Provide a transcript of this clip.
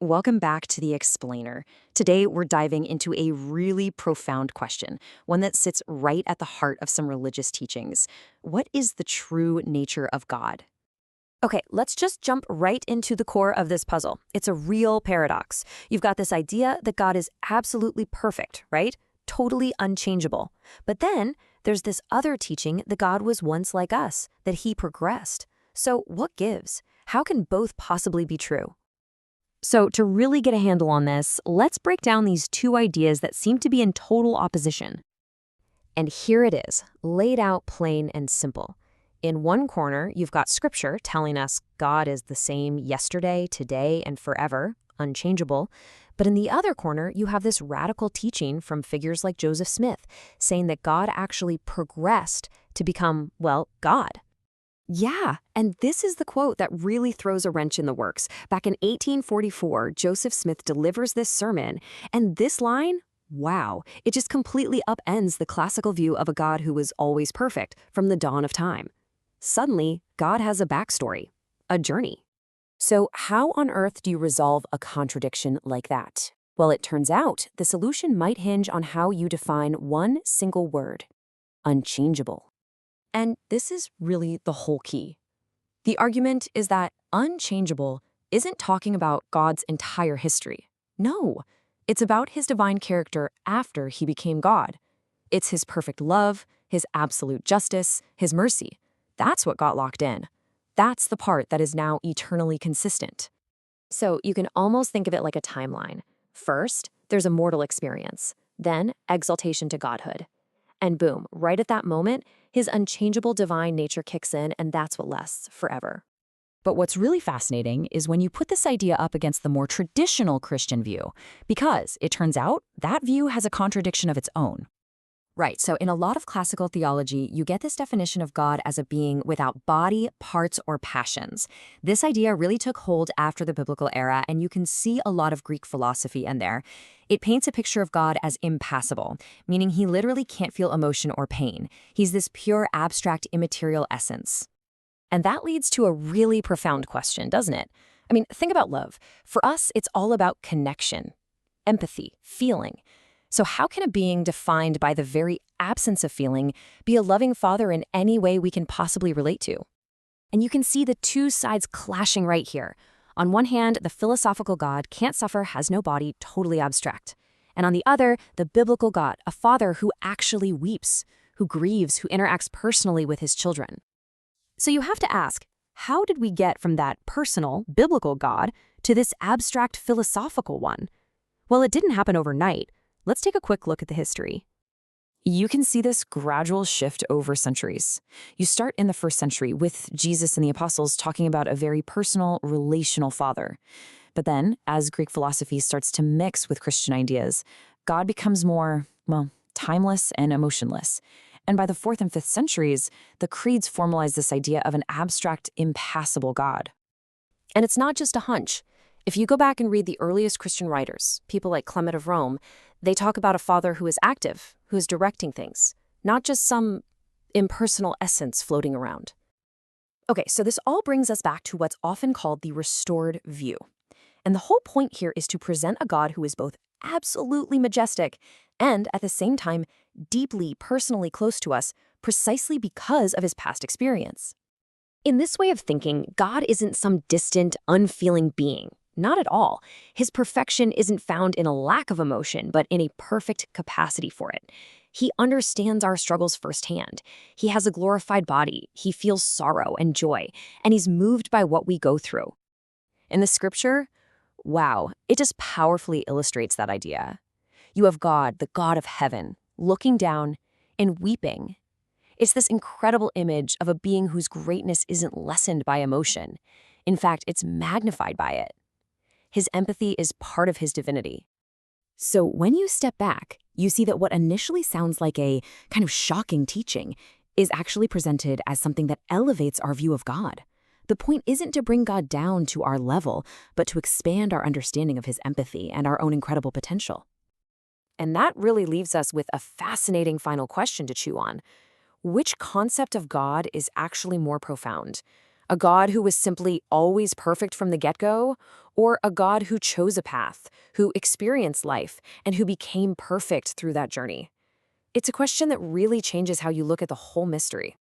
Welcome back to The Explainer. Today, we're diving into a really profound question, one that sits right at the heart of some religious teachings. What is the true nature of God? Okay, let's just jump right into the core of this puzzle. It's a real paradox. You've got this idea that God is absolutely perfect, right? Totally unchangeable. But then there's this other teaching that God was once like us, that he progressed. So what gives? How can both possibly be true? So to really get a handle on this, let's break down these two ideas that seem to be in total opposition. And here it is, laid out plain and simple. In one corner, you've got scripture telling us God is the same yesterday, today, and forever, unchangeable. But in the other corner, you have this radical teaching from figures like Joseph Smith, saying that God actually progressed to become, well, God. Yeah, and this is the quote that really throws a wrench in the works. Back in 1844, Joseph Smith delivers this sermon, and this line, wow, it just completely upends the classical view of a God who was always perfect from the dawn of time. Suddenly, God has a backstory, a journey. So how on earth do you resolve a contradiction like that? Well, it turns out the solution might hinge on how you define one single word: unchangeable. And this is really the whole key. The argument is that unchangeable isn't talking about God's entire history. No, it's about his divine character after he became God. It's his perfect love, his absolute justice, his mercy. That's what got locked in. That's the part that is now eternally consistent. So you can almost think of it like a timeline. First, there's a mortal experience, then exaltation to godhood. And boom, right at that moment, his unchangeable divine nature kicks in, and that's what lasts forever. But what's really fascinating is when you put this idea up against the more traditional Christian view, because it turns out that view has a contradiction of its own. Right, so in a lot of classical theology, you get this definition of God as a being without body, parts, or passions. This idea really took hold after the biblical era, and you can see a lot of Greek philosophy in there. It paints a picture of God as impassible, meaning he literally can't feel emotion or pain. He's this pure, abstract, immaterial essence. And that leads to a really profound question, doesn't it? I mean, think about love. For us, it's all about connection, empathy, feeling. So how can a being defined by the very absence of feeling be a loving father in any way we can possibly relate to? And you can see the two sides clashing right here. On one hand, the philosophical God can't suffer, has no body, totally abstract. And on the other, the biblical God, a father who actually weeps, who grieves, who interacts personally with his children. So you have to ask, how did we get from that personal, biblical God to this abstract philosophical one? Well, it didn't happen overnight. Let's take a quick look at the history. You can see this gradual shift over centuries. You start in the first century with Jesus and the apostles talking about a very personal, relational father. But then, as Greek philosophy starts to mix with Christian ideas, God becomes more, well, timeless and emotionless. And by the 4th and 5th centuries, the creeds formalize this idea of an abstract, impassible God. And it's not just a hunch. If you go back and read the earliest Christian writers, people like Clement of Rome, they talk about a father who is active, who is directing things, not just some impersonal essence floating around. Okay, so this all brings us back to what's often called the restored view. And the whole point here is to present a God who is both absolutely majestic and, at the same time, deeply personally close to us precisely because of his past experience. In this way of thinking, God isn't some distant, unfeeling being. Not at all. His perfection isn't found in a lack of emotion, but in a perfect capacity for it. He understands our struggles firsthand. He has a glorified body. He feels sorrow and joy, and he's moved by what we go through. In the scripture, wow, it just powerfully illustrates that idea. You have God, the God of heaven, looking down and weeping. It's this incredible image of a being whose greatness isn't lessened by emotion. In fact, it's magnified by it. His empathy is part of his divinity. So when you step back, you see that what initially sounds like a kind of shocking teaching is actually presented as something that elevates our view of God. The point isn't to bring God down to our level, but to expand our understanding of his empathy and our own incredible potential. And that really leaves us with a fascinating final question to chew on. Which concept of God is actually more profound? A God who was simply always perfect from the get-go? Or a God who chose a path, who experienced life, and who became perfect through that journey? It's a question that really changes how you look at the whole mystery.